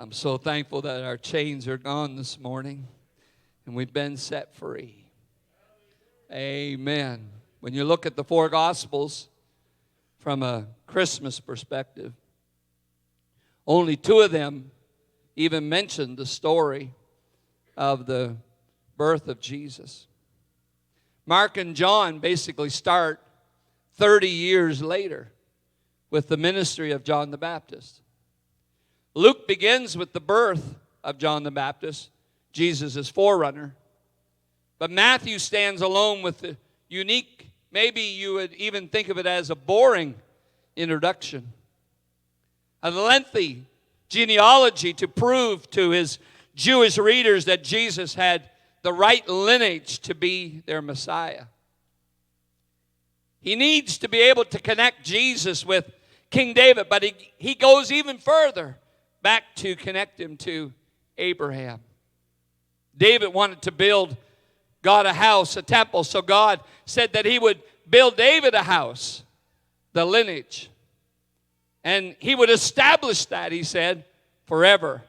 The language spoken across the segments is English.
I'm so thankful that our chains are gone this morning and we've been set free. Amen. When you look at the four Gospels from a Christmas perspective, only two of them even mention the story of the birth of Jesus. Mark and John basically start 30 years later with the ministry of John the Baptist. Luke begins with the birth of John the Baptist, Jesus' forerunner. But Matthew stands alone with the unique, maybe you would even think of it as a boring introduction. A lengthy genealogy to prove to his Jewish readers that Jesus had the right lineage to be their Messiah. He needs to be able to connect Jesus with King David, but he goes even further back to connect him to Abraham. David wanted to build God a house, a temple, so God said that he would build David a house, the lineage. And he would establish that, he said, forever.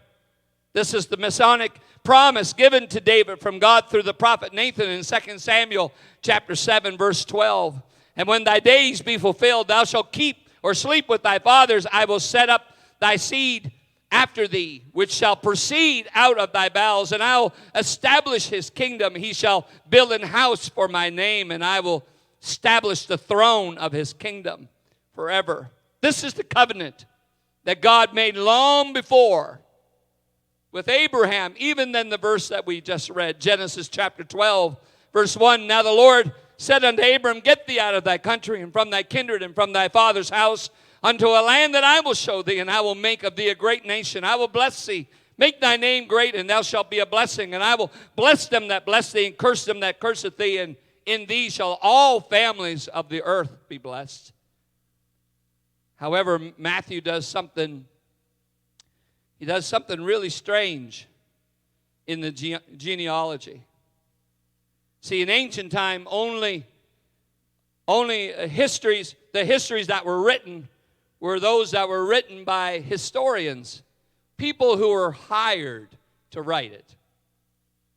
This is the Messianic promise given to David from God through the prophet Nathan in 2 Samuel chapter 7, verse 12. And when thy days be fulfilled, thou shalt keep or sleep with thy fathers. I will set up thy seed after thee, which shall proceed out of thy bowels, and I will establish his kingdom. He shall build an house for my name, and I will establish the throne of his kingdom forever. This is the covenant that God made long before with Abraham, even than the verse that we just read, Genesis chapter 12, verse 1. Now the Lord said unto Abram, get thee out of thy country, and from thy kindred, and from thy father's house, unto a land that I will show thee, and I will make of thee a great nation. I will bless thee, make thy name great, and thou shalt be a blessing. And I will bless them that bless thee, and curse them that curseth thee, and in thee shall all families of the earth be blessed. However, Matthew does something, he does something really strange in the genealogy. See, in ancient time, only the histories that were written were those that were written by historians, people who were hired to write it,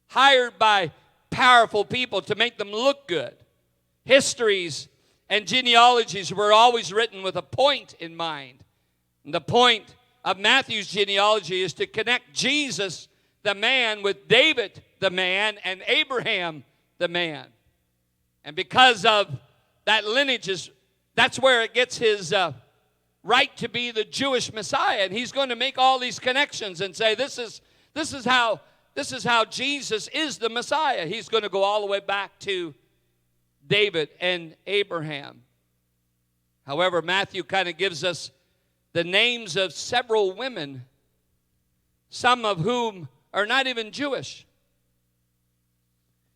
hired by powerful people to make them look good. Histories and genealogies were always written with a point in mind. And the point of Matthew's genealogy is to connect Jesus, the man, with David, the man, and Abraham, the man. And because of that lineage, that's where it gets his right to be the Jewish Messiah. And he's going to make all these connections and say, this is how Jesus is the Messiah. He's going to go all the way back to David and Abraham. However, Matthew kind of gives us the names of several women, some of whom are not even Jewish.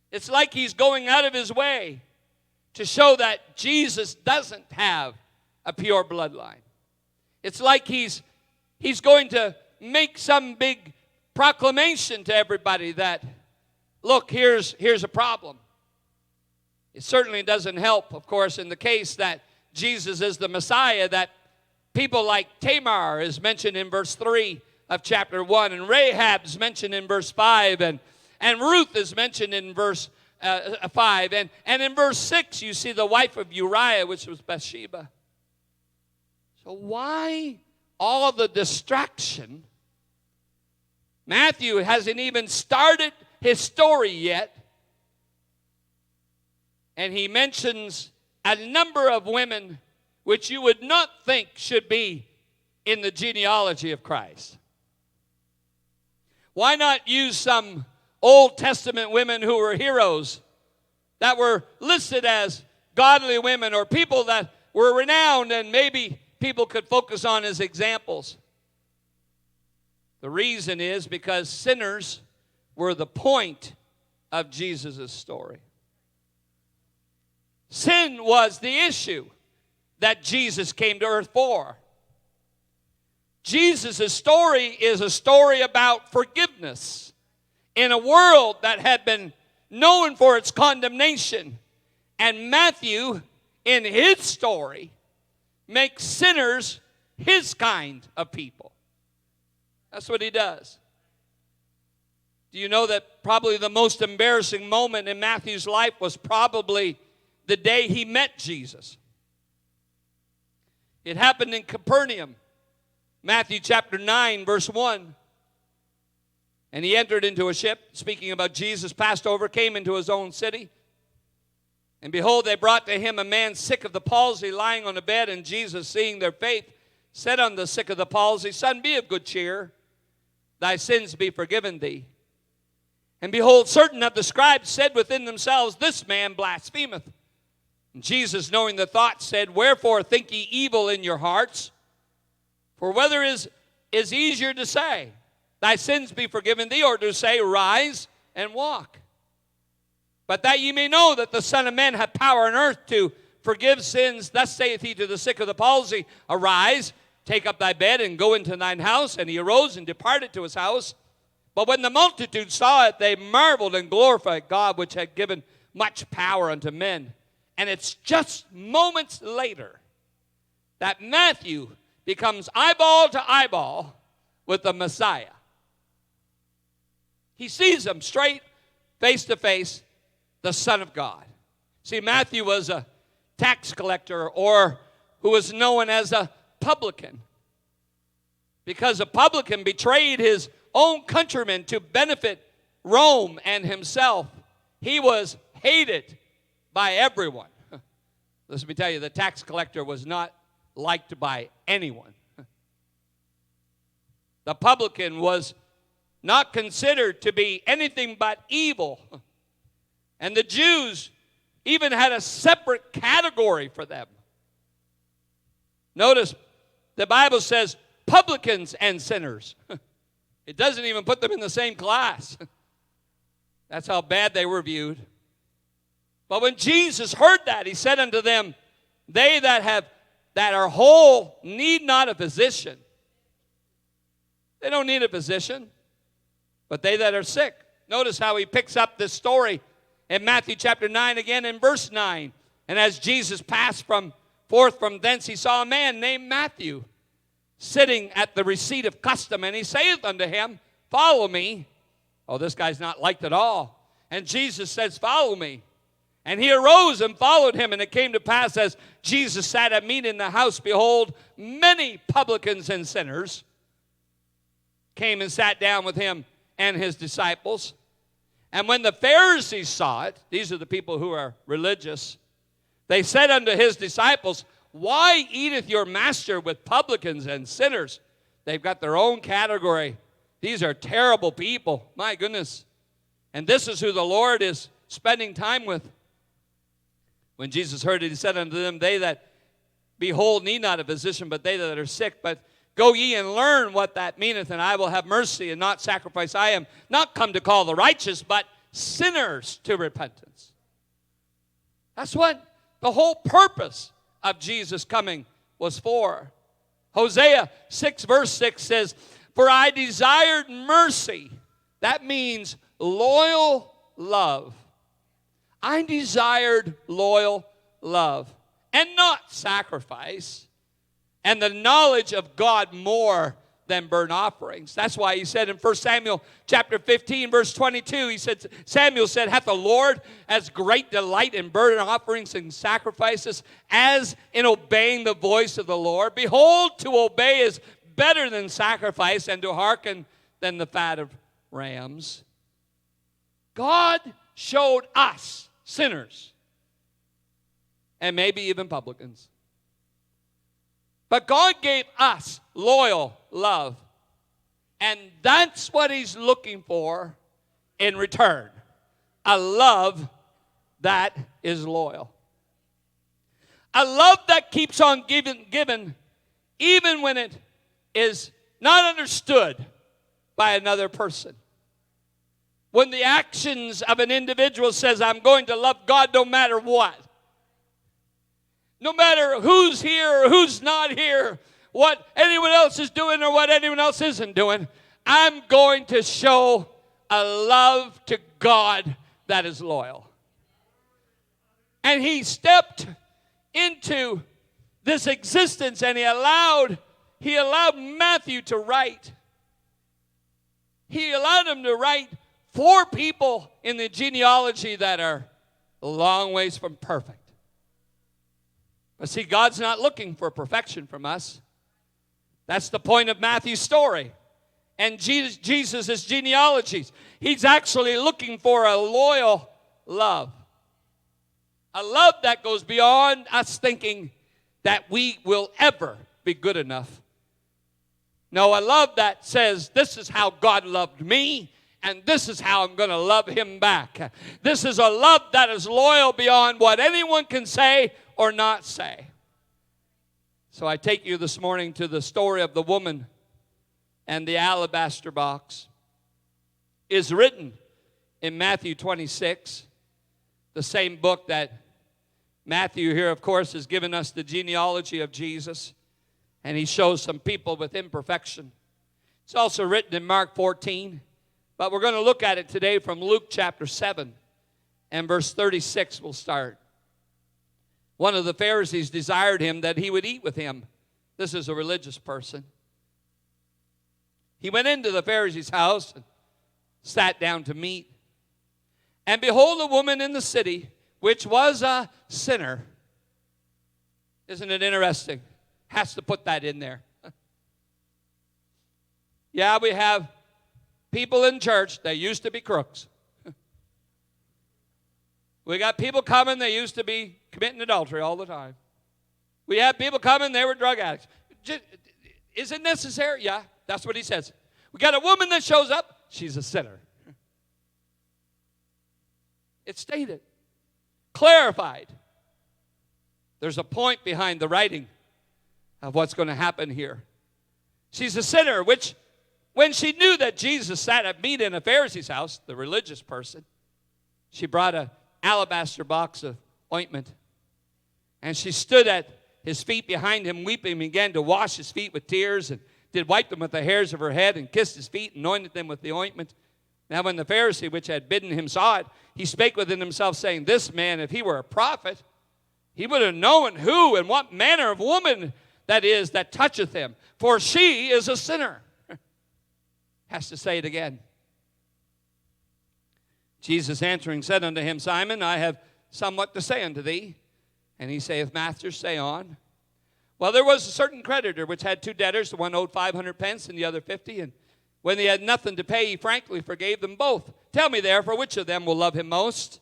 It's like he's going out of his way to show that Jesus doesn't have a pure bloodline. It's like he's going to make some big proclamation to everybody that, look, here's a problem. It certainly doesn't help, of course, in the case that Jesus is the Messiah, that people like Tamar is mentioned in verse 3 of chapter 1, and Rahab is mentioned in verse 5, and Ruth is mentioned in verse 5. And in verse 6, you see the wife of Uriah, which was Bathsheba. So why all the distraction? Matthew hasn't even started his story yet. And he mentions a number of women which you would not think should be in the genealogy of Christ. Why not use some Old Testament women who were heroes, that were listed as godly women, or people that were renowned and maybe people could focus on as examples? The reason is because sinners were the point of Jesus' story. Sin was the issue that Jesus came to earth for. Jesus' story is a story about forgiveness in a world that had been known for its condemnation. And Matthew, in his story, makes sinners his kind of people. That's what he does. Do you know that probably the most embarrassing moment in Matthew's life was probably the day he met Jesus? It happened in Capernaum. Matthew chapter 9, verse 1. And he entered into a ship, speaking about Jesus, passed over, came into his own city. And behold, they brought to him a man sick of the palsy, lying on a bed. And Jesus, seeing their faith, said unto the sick of the palsy, Son, be of good cheer. Thy sins be forgiven thee. And behold, certain of the scribes said within themselves, This man blasphemeth. And Jesus, knowing the thoughts, said, Wherefore think ye evil in your hearts? For whether is easier to say, Thy sins be forgiven thee, or to say, Rise and walk? But that ye may know that the Son of Man hath power on earth to forgive sins, thus saith he to the sick of the palsy, Arise, take up thy bed, and go into thine house. And he arose and departed to his house. But when the multitude saw it, they marveled and glorified God, which had given much power unto men. And it's just moments later that Matthew becomes eyeball to eyeball with the Messiah. He sees him straight, face to face, the Son of God. See, Matthew was a tax collector, or who was known as a publican, because a publican betrayed his own countrymen to benefit Rome and himself. He was hated by everyone. Let me tell you, the tax collector was not liked by anyone. The publican was not considered to be anything but evil. And the Jews even had a separate category for them. Notice the Bible says publicans and sinners. It doesn't even put them in the same class. That's how bad they were viewed. But when Jesus heard that, he said unto them, They that are whole need not a physician. They don't need a physician, but they that are sick. Notice how he picks up this story in Matthew chapter 9 again in verse 9. And as Jesus passed forth from thence, he saw a man named Matthew sitting at the receipt of custom. And he saith unto him, Follow me. Oh, this guy's not liked at all. And Jesus says, Follow me. And he arose and followed him. And it came to pass, as Jesus sat at meat in the house, behold, many publicans and sinners came and sat down with him and his disciples. And when the Pharisees saw it, these are the people who are religious, they said unto his disciples, Why eateth your master with publicans and sinners? They've got their own category. These are terrible people. My goodness. And this is who the Lord is spending time with. When Jesus heard it, he said unto them, They that behold need not a physician, but they that are sick. But go ye and learn what that meaneth, and I will have mercy and not sacrifice. I am not come to call the righteous, but sinners to repentance. That's what the whole purpose of Jesus coming was for. Hosea 6 verse 6 says, For I desired mercy. That means loyal love. I desired loyal love and not sacrifice, and the knowledge of God more than burnt offerings. That's why he said in 1 Samuel chapter 15, verse 22, he said, Samuel said, Hath the Lord as great delight in burnt offerings and sacrifices as in obeying the voice of the Lord? Behold, to obey is better than sacrifice, and to hearken than the fat of rams. God showed us, sinners, and maybe even publicans, but God gave us loyal love. And that's what he's looking for in return. A love that is loyal. A love that keeps on giving even when it is not understood by another person. When the actions of an individual says, I'm going to love God no matter what. No matter who's here or who's not here, what anyone else is doing or what anyone else isn't doing, I'm going to show a love to God that is loyal. And he stepped into this existence, and he allowed Matthew to write. He allowed him to write 4 people in the genealogy that are a long ways from perfect. But see, God's not looking for perfection from us. That's the point of Matthew's story and Jesus' genealogies. He's actually looking for a loyal love. A love that goes beyond us thinking that we will ever be good enough. No, a love that says, this is how God loved me, and this is how I'm going to love him back. This is a love that is loyal beyond what anyone can say or not say. So I take you this morning to the story of the woman and the alabaster box. Is written in Matthew 26, the same book that Matthew here, of course, has given us the genealogy of Jesus, and he shows some people with imperfection. It's also written in Mark 14, but we're going to look at it today from Luke chapter 7, and verse 36 we'll start. One of the Pharisees desired him that he would eat with him. This is a religious person. He went into the Pharisee's house and sat down to meat. And behold, a woman in the city, which was a sinner. Isn't it interesting? Has to put that in there. Yeah, we have people in church that used to be crooks. We got people coming, they used to be committing adultery all the time. We have people coming, they were drug addicts. Is it necessary? Yeah, that's what he says. We got a woman that shows up, she's a sinner. It's stated, clarified. There's a point behind the writing of what's going to happen here. She's a sinner, which when she knew that Jesus sat at meat in a Pharisee's house, the religious person, she brought an alabaster box of ointment. And she stood at his feet behind him, weeping, and began to wash his feet with tears, and did wipe them with the hairs of her head, and kissed his feet, and anointed them with the ointment. Now when the Pharisee which had bidden him saw it, he spake within himself, saying, this man, if he were a prophet, he would have known who and what manner of woman that is that toucheth him, for she is a sinner. Has to say it again. Jesus answering said unto him, Simon, I have somewhat to say unto thee. And he saith, Master, say on. Well, there was a certain creditor which had 2 debtors. The one owed 500 pence and the other 50. And when they had nothing to pay, he frankly forgave them both. Tell me therefore, which of them will love him most?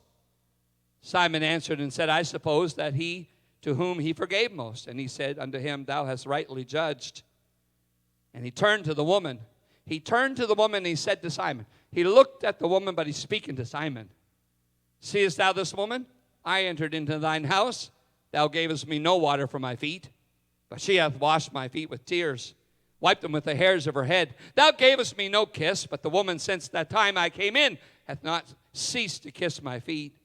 Simon answered and said, I suppose that he to whom he forgave most. And he said unto him, Thou hast rightly judged. And he turned to the woman. He turned to the woman and he said to Simon. He looked at the woman, but he's speaking to Simon. Seest thou this woman? I entered into thine house. Thou gavest me no water for my feet, but she hath washed my feet with tears, wiped them with the hairs of her head. Thou gavest me no kiss, but the woman since that time I came in hath not ceased to kiss my feet.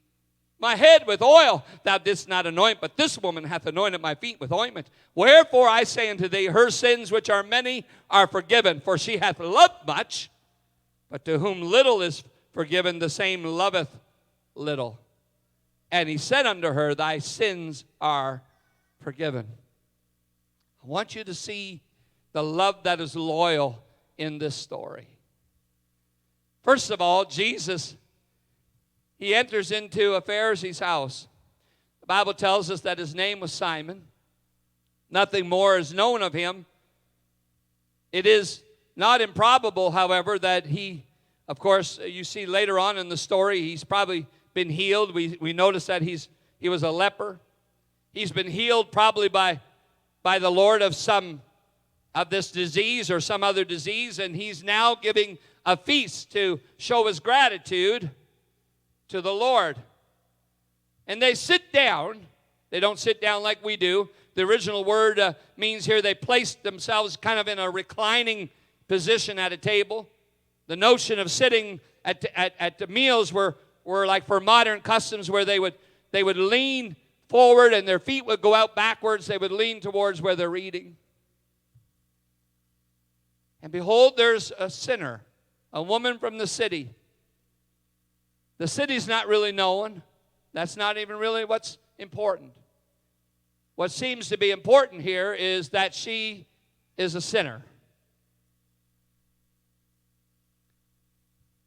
My head with oil thou didst not anoint, but this woman hath anointed my feet with ointment. Wherefore I say unto thee, her sins which are many are forgiven, for she hath loved much, but to whom little is forgiven, the same loveth little. And he said unto her, Thy sins are forgiven. I want you to see the love that is loyal in this story. First of all, Jesus, he enters into a Pharisee's house. The Bible tells us that his name was Simon. Nothing more is known of him. It is not improbable, however, that he, of course, you see later on in the story, he's probably been healed. We notice that he was a leper. He's been healed probably by the Lord of this disease or some other disease, and he's now giving a feast to show his gratitude to the Lord. And they sit down. They don't sit down like we do. The original word means here they placed themselves kind of in a reclining position at a table. The notion of sitting at the meals were like for modern customs where they would lean forward and their feet would go out backwards. They would lean towards where they're eating. And behold, there's a sinner, a woman from the city. The city's not really known. That's not even really what's important. What seems to be important here is that she is a sinner.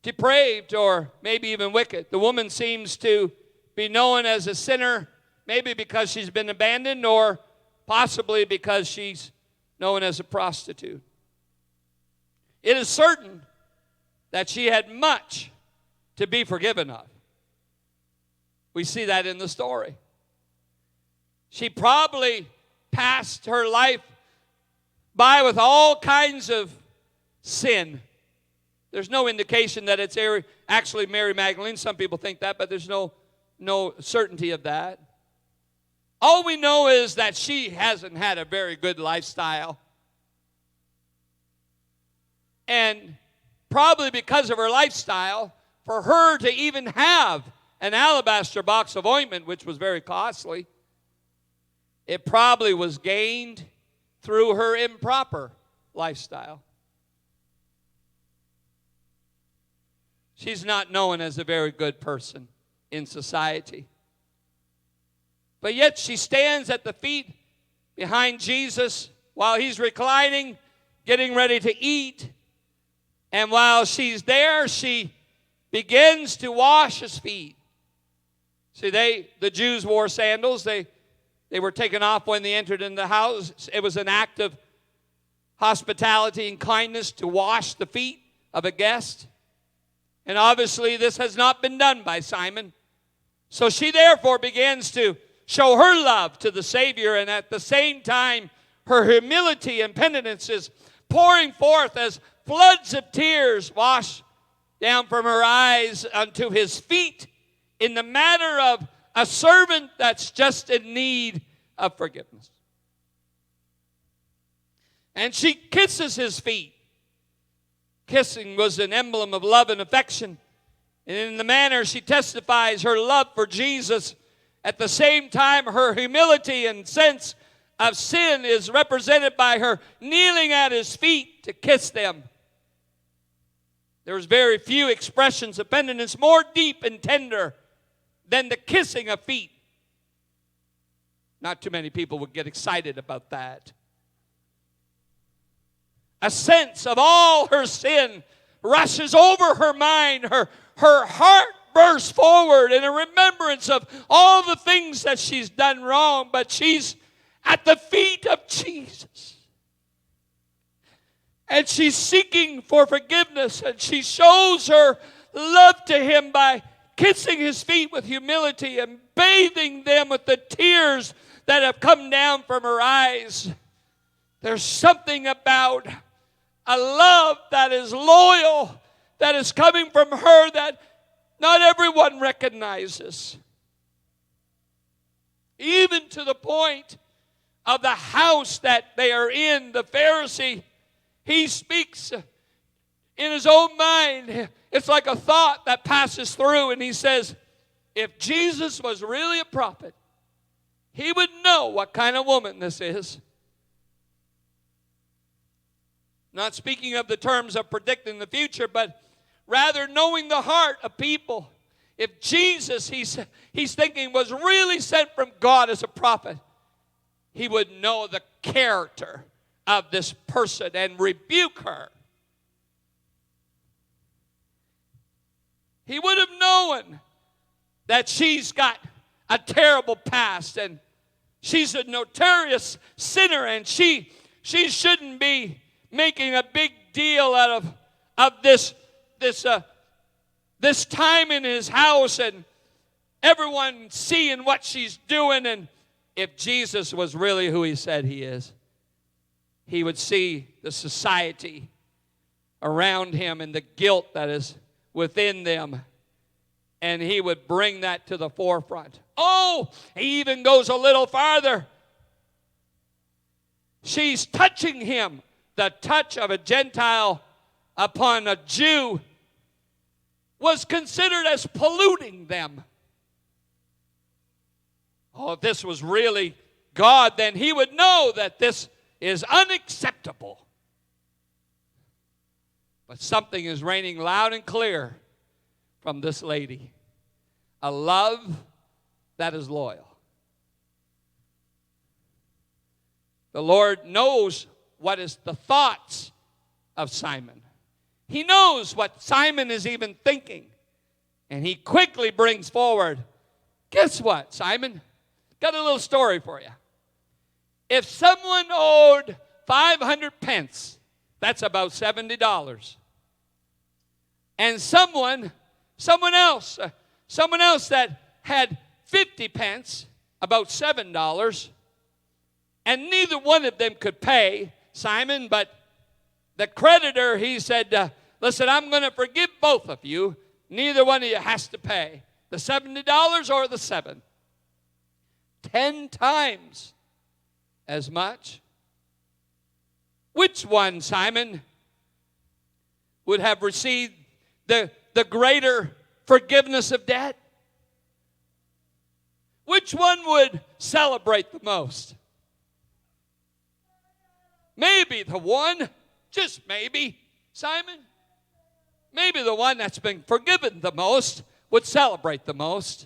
depraved or maybe even wicked. The woman seems to be known as a sinner, maybe because she's been abandoned or possibly because she's known as a prostitute. It is certain that she had much to be forgiven of. We see that in the story. She probably passed her life by with all kinds of sin. There's no indication that it's actually Mary Magdalene. Some people think that, but there's no certainty of that. All we know is that she hasn't had a very good lifestyle. And probably because of her lifestyle, for her to even have an alabaster box of ointment, which was very costly, it probably was gained through her improper lifestyle. She's not known as a very good person in society. But yet she stands at the feet behind Jesus while he's reclining, getting ready to eat. And while she's there, she begins to wash his feet. See, the Jews wore sandals. They were taken off when they entered in the house. It was an act of hospitality and kindness to wash the feet of a guest. And obviously this has not been done by Simon. So she therefore begins to show her love to the Savior, and at the same time her humility and penitence is pouring forth as floods of tears wash down from her eyes unto his feet in the manner of a servant that's just in need of forgiveness. And she kisses his feet. Kissing was an emblem of love and affection. And in the manner she testifies her love for Jesus, at the same time her humility and sense of sin is represented by her kneeling at his feet to kiss them. There's very few expressions of penitence more deep and tender than the kissing of feet. Not too many people would get excited about that. A sense of all her sin rushes over her mind. Her heart bursts forward in a remembrance of all the things that she's done wrong. But she's at the feet of Jesus. And she's seeking for forgiveness. And she shows her love to him by kissing his feet with humility and bathing them with the tears that have come down from her eyes. There's something about a love that is loyal, that is coming from her that not everyone recognizes. Even to the point of the house that they are in, the Pharisee, he speaks in his own mind. It's like a thought that passes through, and he says, if Jesus was really a prophet, he would know what kind of woman this is. Not speaking of the terms of predicting the future, but rather knowing the heart of people. If Jesus, he's thinking, was really sent from God as a prophet, he would know the character of this person and rebuke her. He would have known that she's got a terrible past and she's a notorious sinner, and she shouldn't be making a big deal out of this time in his house and everyone seeing what she's doing. And if Jesus was really who he said he is, he would see the society around him and the guilt that is within them, and he would bring that to the forefront. Oh, he even goes a little farther. She's touching him. The touch of a Gentile upon a Jew was considered as polluting them. Oh, if this was really God, then he would know that this is unacceptable. But something is raining loud and clear from this lady. A love that is loyal. The Lord knows what is the thoughts of Simon. He knows what Simon is even thinking. And he quickly brings forward, guess what, Simon? Got a little story for you. If someone owed 500 pence, that's about $70. And someone else that had 50 pence, about $7, and neither one of them could pay Simon, but the creditor, he said, listen, I'm going to forgive both of you. Neither one of you has to pay the $70 or the 7. 10 times as much. Which one, Simon, would have received the greater forgiveness of debt? Which one would celebrate the most? Maybe the one, just maybe, Simon, maybe the one that's been forgiven the most would celebrate the most.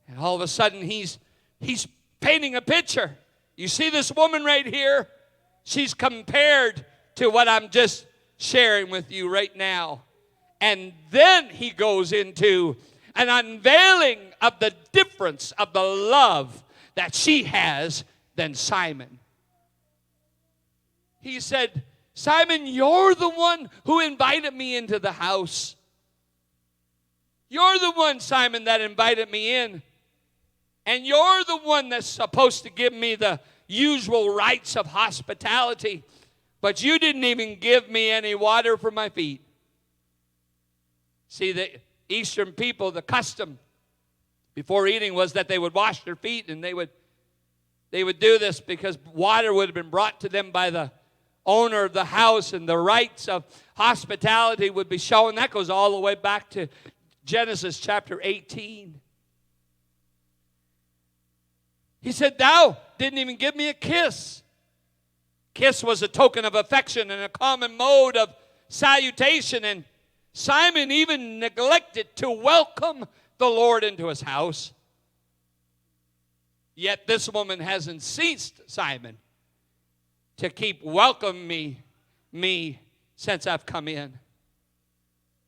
And all of a sudden he's painting a picture. You see this woman right here? She's compared to what I'm just sharing with you right now. And then he goes into an unveiling of the difference of the love that she has than Simon. He said, Simon, you're the one who invited me into the house. You're the one, Simon, that invited me in. And you're the one that's supposed to give me the usual rights of hospitality. But you didn't even give me any water for my feet. See, the Eastern people, the custom before eating was that they would wash their feet, and they would do this because water would have been brought to them by the owner of the house, and the rights of hospitality would be shown. That goes all the way back to Genesis chapter 18. He said, thou didn't even give me a kiss. Kiss was a token of affection and a common mode of salutation. And Simon even neglected to welcome the Lord into his house. Yet this woman hasn't ceased, Simon, to keep welcoming me since I've come in.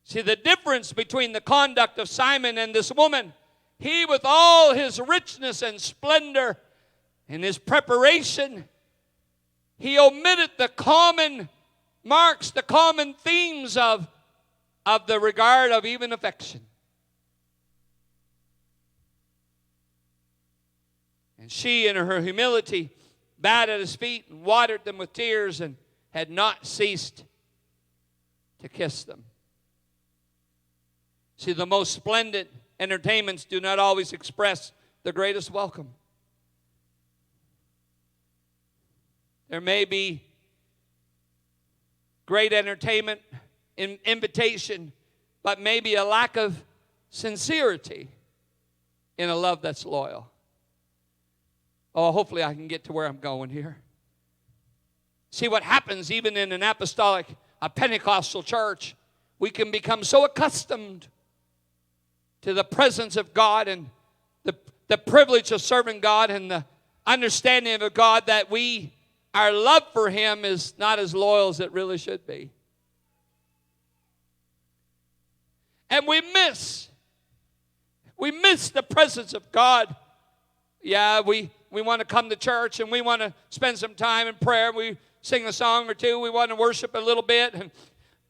See, the difference between the conduct of Simon and this woman, he with all his richness and splendor and his preparation, he omitted the common marks, the common themes of the regard of even affection. And she, in her humility, bowed at his feet and watered them with tears and had not ceased to kiss them. See, the most splendid entertainments do not always express the greatest welcome. There may be great entertainment, invitation, but maybe a lack of sincerity in a love that's loyal. Oh, hopefully I can get to where I'm going here. See what happens even in an apostolic, a Pentecostal church. We can become so accustomed to the presence of God and the privilege of serving God and the understanding of God that our love for Him is not as loyal as it really should be. And we miss the presence of God. Yeah, we want to come to church and we want to spend some time in prayer. We sing a song or two. We want to worship a little bit.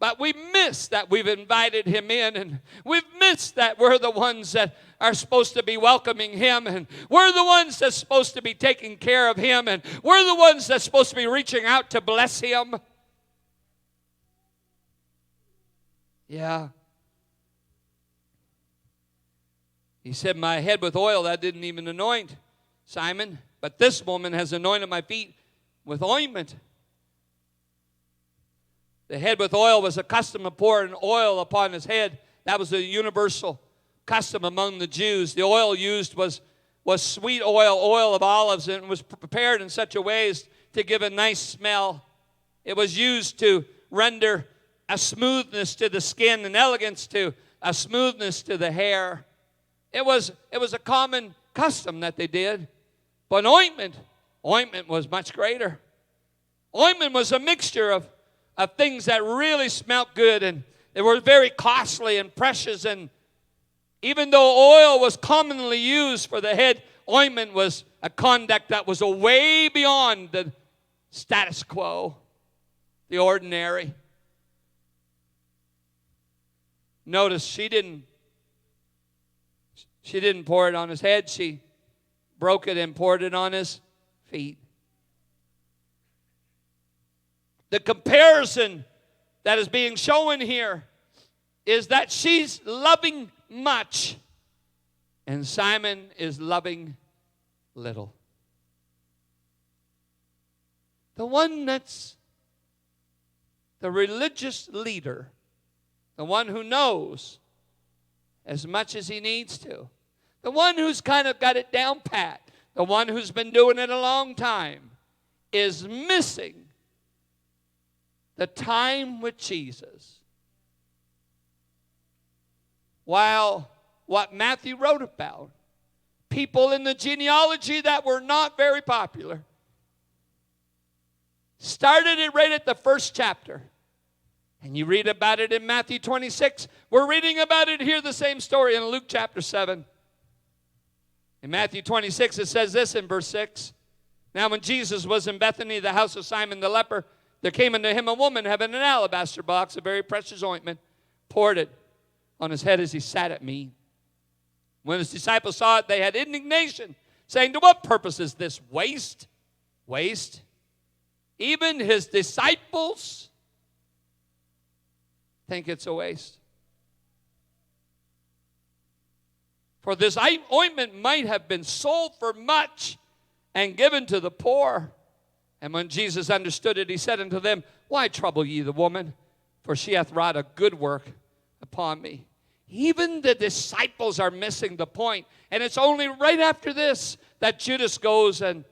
But we miss that we've invited Him in. And we've missed that we're the ones that are supposed to be welcoming Him. And we're the ones that's supposed to be taking care of Him. And we're the ones that's supposed to be reaching out to bless Him. Yeah. He said, my head with oil that didn't even anoint, Simon. But this woman has anointed my feet with ointment. The head with oil was a custom of pouring oil upon his head. That was a universal custom among the Jews. The oil used was sweet oil of olives, and it was prepared in such a way as to give a nice smell. It was used to render a smoothness to the skin, an elegance to a smoothness to the hair. It was a common custom that they did. But ointment was much greater. Ointment was a mixture of of things that really smelt good, and they were very costly and precious. And even though oil was commonly used for the head, ointment was a conduct that was way beyond the status quo, the ordinary. Notice she didn't pour it on his head. She broke it and poured it on his feet. The comparison that is being shown here is that she's loving much and Simon is loving little. The one that's the religious leader, the one who knows as much as he needs to, the one who's kind of got it down pat, the one who's been doing it a long time, is missing the time with Jesus. While what Matthew wrote about, people in the genealogy that were not very popular, started it right at the first chapter. And you read about it in Matthew 26. We're reading about it here, the same story in Luke chapter 7. In Matthew 26, it says this in verse 6. Now when Jesus was in Bethany, the house of Simon the leper, there came unto him a woman having an alabaster box, a very precious ointment, poured it on his head as he sat at meat. When his disciples saw it, they had indignation, saying, to what purpose is this waste? Waste? Even his disciples think it's a waste. For this ointment might have been sold for much and given to the poor. And when Jesus understood it, he said unto them, why trouble ye the woman? For she hath wrought a good work upon me. Even the disciples are missing the point. And it's only right after this that Judas goes and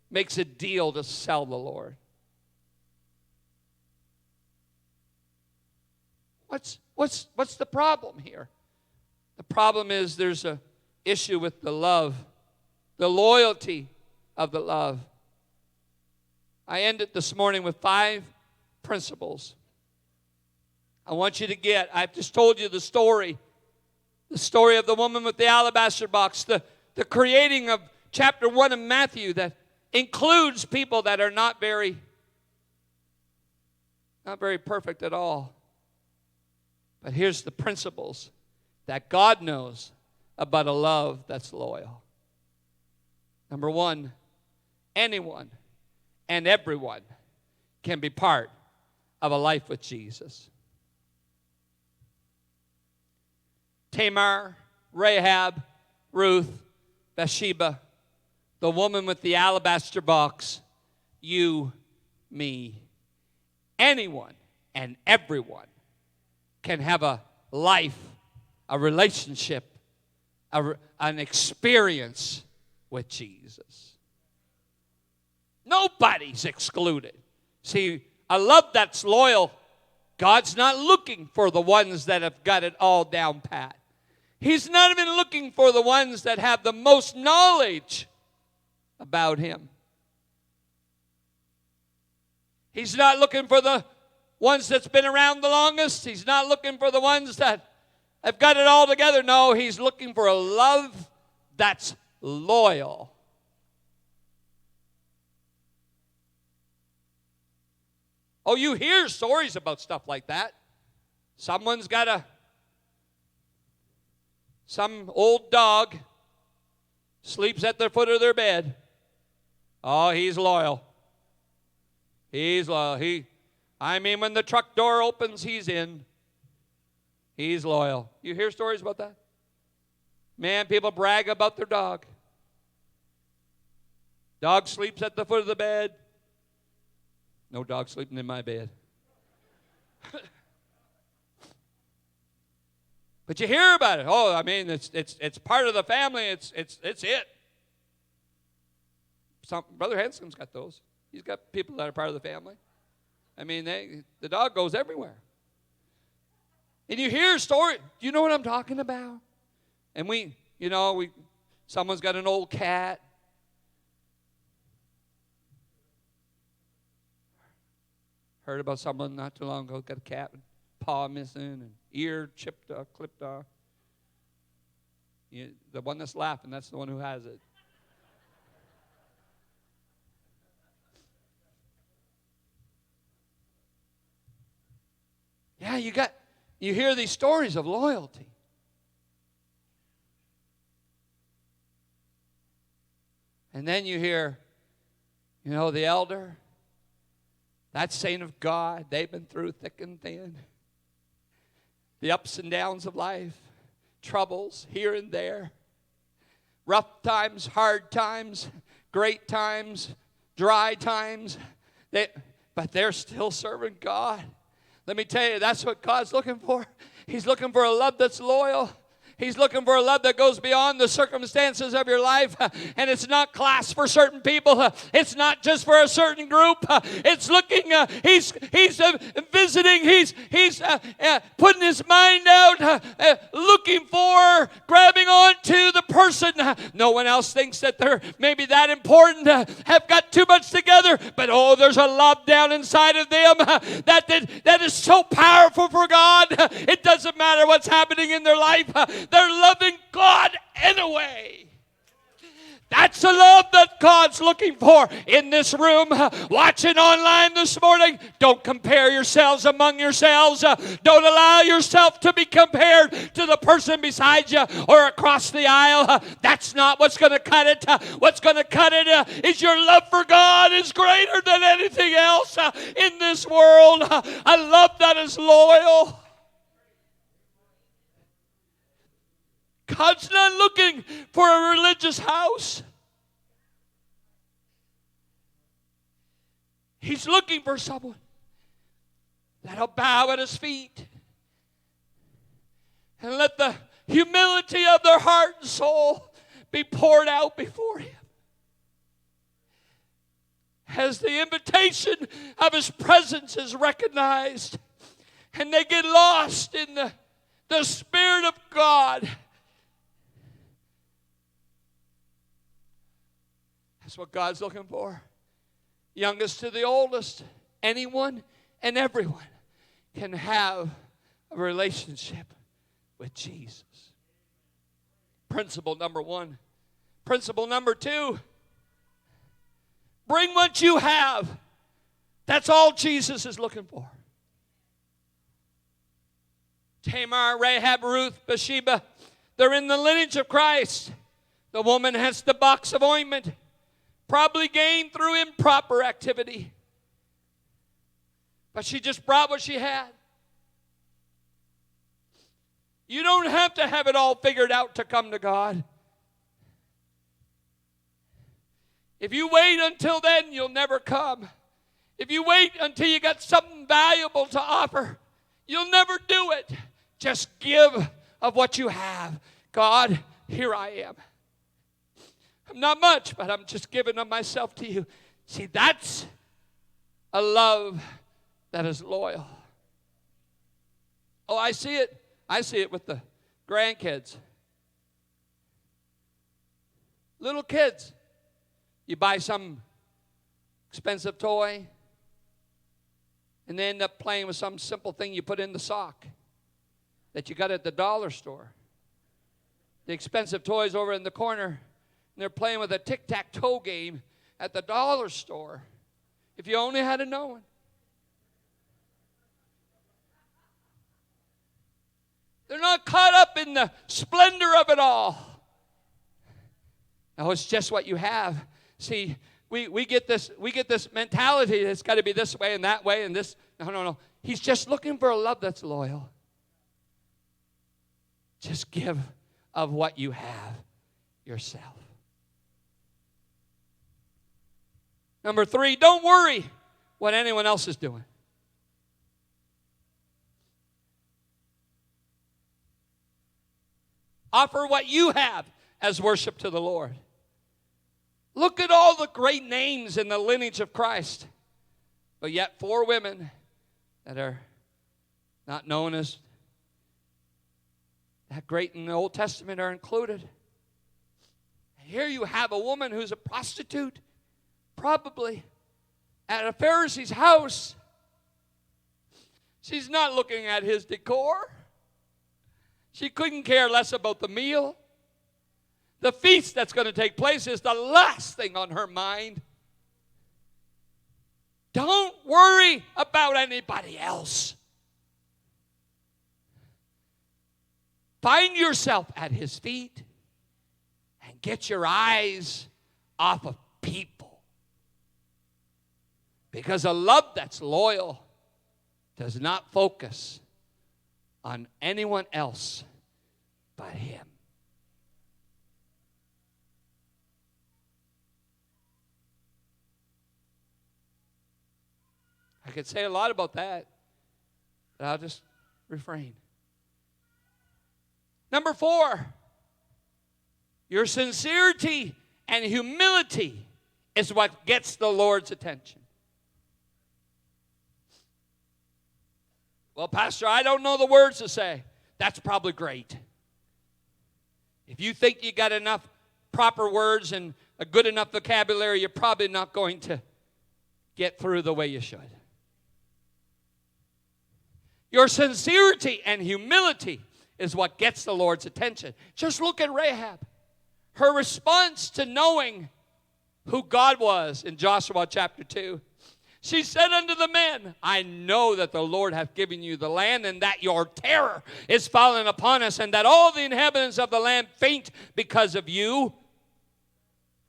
makes a deal to sell the Lord. What's the problem here? The problem is there's an issue with the love, the loyalty of the love. I ended this morning with 5 principles. I want you to get, I've just told you the story of the woman with the alabaster box, the creating of chapter 1 of Matthew that includes people that are not very perfect at all. But here's the principles that God knows about a love that's loyal. Number 1, anyone and everyone can be part of a life with Jesus. Tamar, Rahab, Ruth, Bathsheba, the woman with the alabaster box, you, me. Anyone and everyone can have a life, a relationship, an experience with Jesus. Nobody's excluded. See, a love that's loyal, God's not looking for the ones that have got it all down pat. He's not even looking for the ones that have the most knowledge about Him. He's not looking for the ones that's been around the longest. He's not looking for the ones that have got it all together. No, He's looking for a love that's loyal. Oh, you hear stories about stuff like that. Someone's got some old dog sleeps at the foot of their bed. Oh, he's loyal. He's loyal. When the truck door opens, he's in. He's loyal. You hear stories about that? Man, people brag about their dog. Dog sleeps at the foot of the bed. No dog sleeping in my bed. But you hear about it. Oh, I mean, it's part of the family. It's it. Brother Hanson's got those. He's got people that are part of the family. I mean, the dog goes everywhere. And you hear a story. Do you know what I'm talking about? And someone's got an old cat. Heard about someone not too long ago got a cat with paw missing and ear chipped off, clipped off. The one that's laughing, that's the one who has it. Yeah, you hear these stories of loyalty. And then you hear, the elder, that saint of God, they've been through thick and thin. The ups and downs of life, troubles here and there, rough times, hard times, great times, dry times. But they're still serving God. Let me tell you, that's what God's looking for. He's looking for a love that's loyal. He's looking for a love that goes beyond the circumstances of your life. And it's not class for certain people. It's not just for a certain group. It's looking, he's visiting, he's putting his mind out, looking for, grabbing on to the person. No one else thinks that they're maybe that important, have got too much together. But there's a love down inside of them that is so powerful for God. It doesn't matter what's happening in their life. They're loving God anyway. That's the love that God's looking for in this room. Watching online this morning, don't compare yourselves among yourselves. Don't allow yourself to be compared to the person beside you or across the aisle. That's not what's going to cut it. What's going to cut it is your love for God is greater than anything else in this world. A love that is loyal. God's not looking for a religious house. He's looking for someone that'll bow at his feet and let the humility of their heart and soul be poured out before him. As the invitation of his presence is recognized and they get lost in the Spirit of God. That's what God's looking for. Youngest to the oldest, anyone and everyone can have a relationship with Jesus. Principle number 1. Principle number 2. Bring what you have. That's all Jesus is looking for. Tamar, Rahab, Ruth, Bathsheba, they're in the lineage of Christ. The woman has the box of ointment. Probably gained through improper activity. But she just brought what she had. You don't have to have it all figured out to come to God. If you wait until then, you'll never come. If you wait until you got something valuable to offer, you'll never do it. Just give of what you have. God, here I am. I'm not much, but I'm just giving of myself to you. See, that's a love that is loyal. Oh, I see it. I see it with the grandkids. Little kids. You buy some expensive toy, and they end up playing with some simple thing you put in the sock that you got at the dollar store. The expensive toy's over in the corner. They're playing with a tic-tac-toe game at the dollar store. If you only had known. They're not caught up in the splendor of it all. No, it's just what you have. See, we get this mentality that's got to be this way and that way and this. No. He's just looking for a love that's loyal. Just give of what you have yourself. Number 3, don't worry what anyone else is doing. Offer what you have as worship to the Lord. Look at all the great names in the lineage of Christ. But yet 4 women that are not known as that great in the Old Testament are included. And here you have a woman who's a prostitute. Probably at a Pharisee's house. She's not looking at his decor. She couldn't care less about the meal. The feast that's going to take place is the last thing on her mind. Don't worry about anybody else. Find yourself at his feet and get your eyes off of people. Because a love that's loyal does not focus on anyone else but him. I could say a lot about that, but I'll just refrain. Number 4, your sincerity and humility is what gets the Lord's attention. Well, Pastor, I don't know the words to say. That's probably great. If you think you got enough proper words and a good enough vocabulary, you're probably not going to get through the way you should. Your sincerity and humility is what gets the Lord's attention. Just look at Rahab. Her response to knowing who God was in Joshua chapter 2. She said unto the men, I know that the Lord hath given you the land, and that your terror is fallen upon us, and that all the inhabitants of the land faint because of you.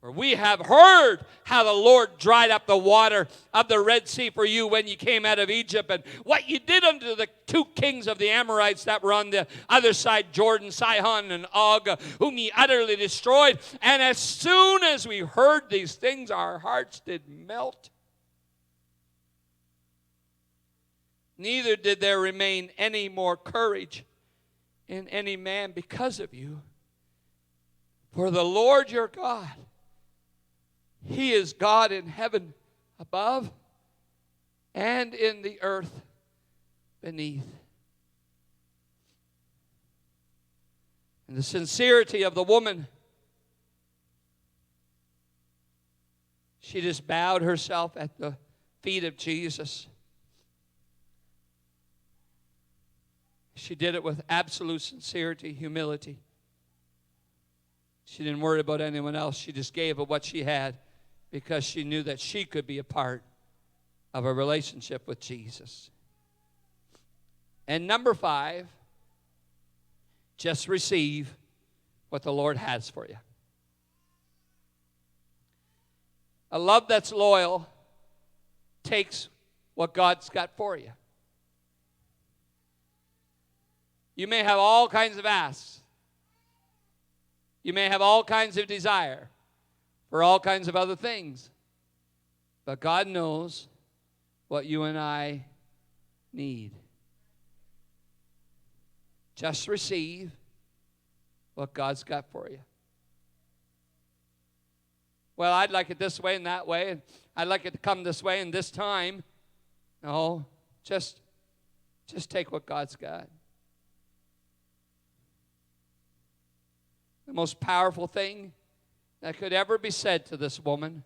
For we have heard how the Lord dried up the water of the Red Sea for you when you came out of Egypt, and what you did unto the 2 kings of the Amorites that were on the other side Jordan, Sihon and Og, whom ye utterly destroyed. And as soon as we heard these things, our hearts did melt. Neither did there remain any more courage in any man because of you. For the Lord your God, he is God in heaven above and in the earth beneath. And the sincerity of the woman, she just bowed herself at the feet of Jesus. She did it with absolute sincerity, humility. She didn't worry about anyone else. She just gave of what she had because she knew that she could be a part of a relationship with Jesus. And number 5, just receive what the Lord has for you. A love that's loyal takes what God's got for you. You may have all kinds of asks. You may have all kinds of desire for all kinds of other things. But God knows what you and I need. Just receive what God's got for you. Well, I'd like it this way and that way, and I'd like it to come this way and this time. No, just take what God's got. The most powerful thing that could ever be said to this woman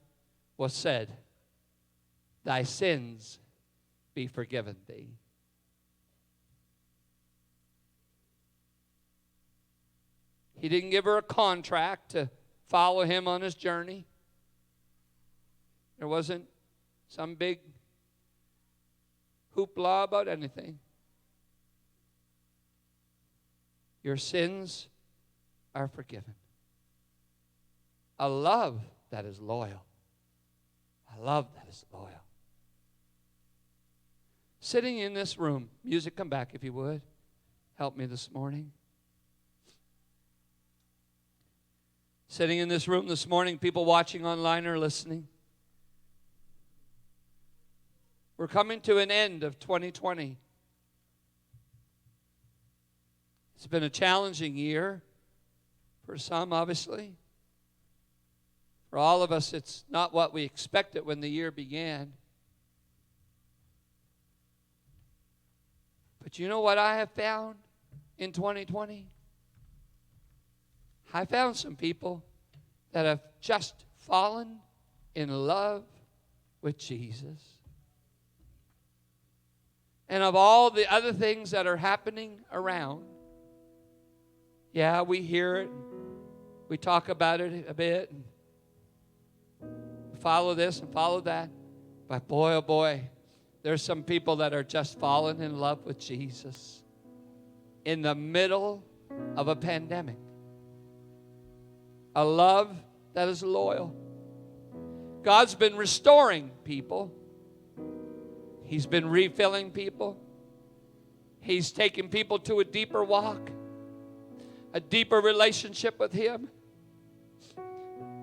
was said, thy sins be forgiven thee. He didn't give her a contract to follow him on his journey. There wasn't some big hoopla about anything. Your sins are forgiven. A love that is loyal. A love that is loyal. Sitting in this room, music, come back if you would. Help me this morning. Sitting in this room this morning, people watching online or listening. We're coming to an end of 2020. It's been a challenging year. For some, obviously. For all of us, it's not what we expected when the year began. But you know what I have found in 2020? I found some people that have just fallen in love with Jesus. and of all the other things that are happening around. Yeah, we hear it. We talk about it a bit. And follow this and follow that. But boy, oh boy, there's some people that are just falling in love with Jesus in the middle of a pandemic. A love that is loyal. God's been restoring people. He's been refilling people. He's taking people to a deeper walk, a deeper relationship with Him.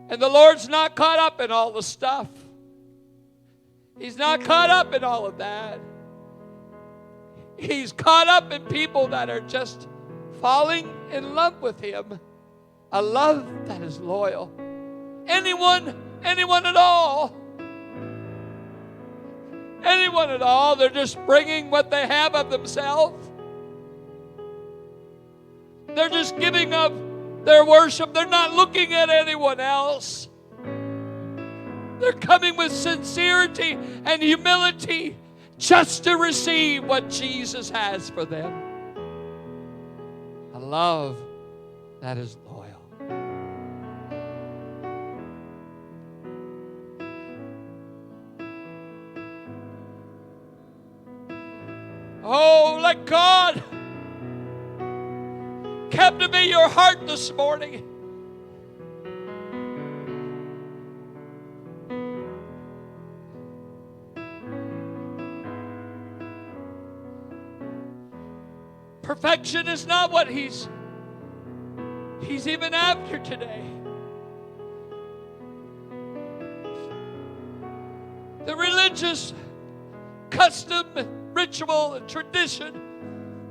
And the Lord's not caught up in all the stuff. He's not caught up in all of that. He's caught up in people that are just falling in love with Him. A love that is loyal. Anyone at all. Anyone at all. They're just bringing what they have of themselves. They're just giving of their worship. They're not looking at anyone else. They're coming with sincerity and humility just to receive what Jesus has for them. A love that is loyal. Oh, let God captivate your heart this morning. Perfection is not what He's even after today. The religious custom, ritual, and tradition,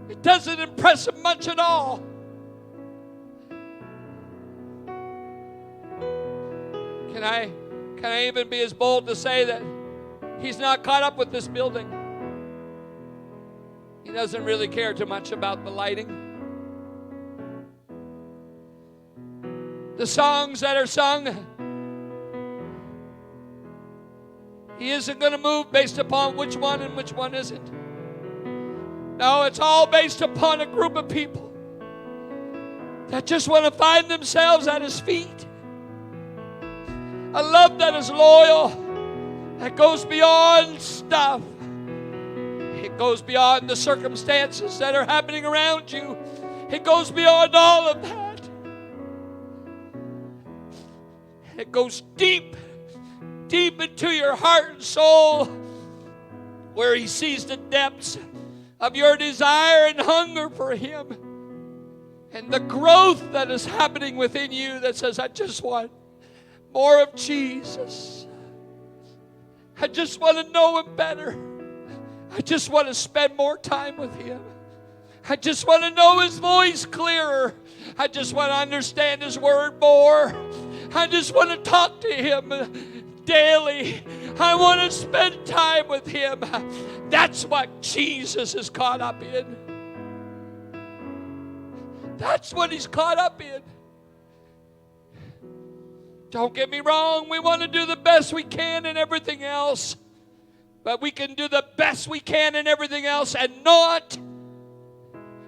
it doesn't impress Him much at all. Can I even be as bold to say that He's not caught up with this building? He doesn't really care too much about the lighting. The songs that are sung, He isn't going to move based upon which one and which one isn't. No, it's all based upon a group of people that just want to find themselves at His feet. A love that is loyal, that goes beyond stuff. It goes beyond the circumstances that are happening around you. It goes beyond all of that. It goes deep, deep into your heart and soul, where He sees the depths of your desire and hunger for Him, and the growth that is happening within you that says, I just want more of Jesus. I just want to know Him better. I just want to spend more time with Him. I just want to know His voice clearer. I just want to understand His word more. I just want to talk to Him daily. I want to spend time with Him. That's what Jesus is caught up in. That's what He's caught up in. Don't get me wrong, we want to do the best we can in everything else. But we can do the best we can in everything else and not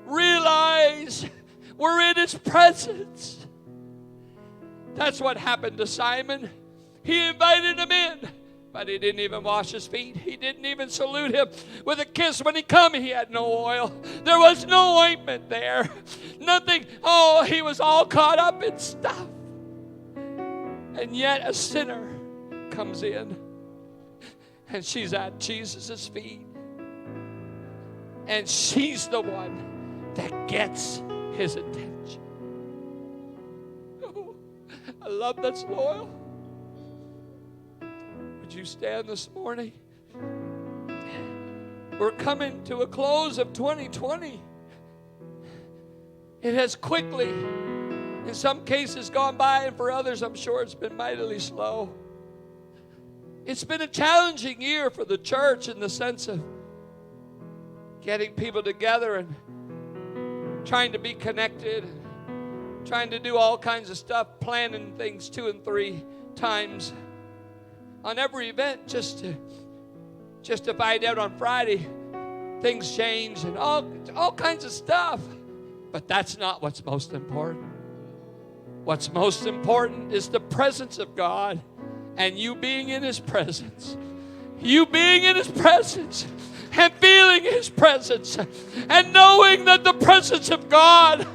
realize we're in His presence. That's what happened to Simon. He invited him in, but he didn't even wash his feet. He didn't even salute him with a kiss. When he come, he had no oil. There was no ointment there. Nothing. Oh, he was all caught up in stuff. And yet a sinner comes in, and she's at Jesus' feet. And she's the one that gets His attention. Oh, a love that's loyal. Would you stand this morning? We're coming to a close of 2020. It has quickly, in some cases, gone by, and for others, I'm sure it's been mightily slow. It's been a challenging year for the church in the sense of getting people together and trying to be connected, trying to do all kinds of stuff, planning things 2 and 3 times on every event just to find out on Friday things change and all kinds of stuff. But that's not what's most important. What's most important is the presence of God and you being in His presence. You being in His presence and feeling His presence and knowing that the presence of God.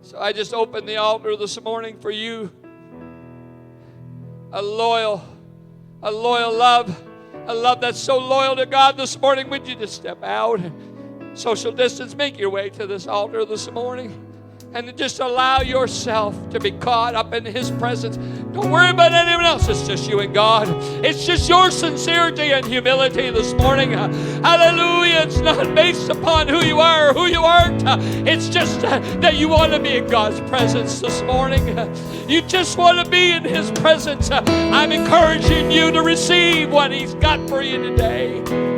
So I just opened the altar this morning for you. A loyal love. A love that's so loyal to God this morning. Would you just step out and social distance, make your way to this altar this morning and just allow yourself to be caught up in His presence. Don't worry about anyone else. It's just you and God. It's just your sincerity and humility this morning. Hallelujah. It's not based upon who you are or who you aren't. It's just that you want to be in God's presence this morning. You just want to be in His presence. I'm encouraging you to receive what He's got for you today.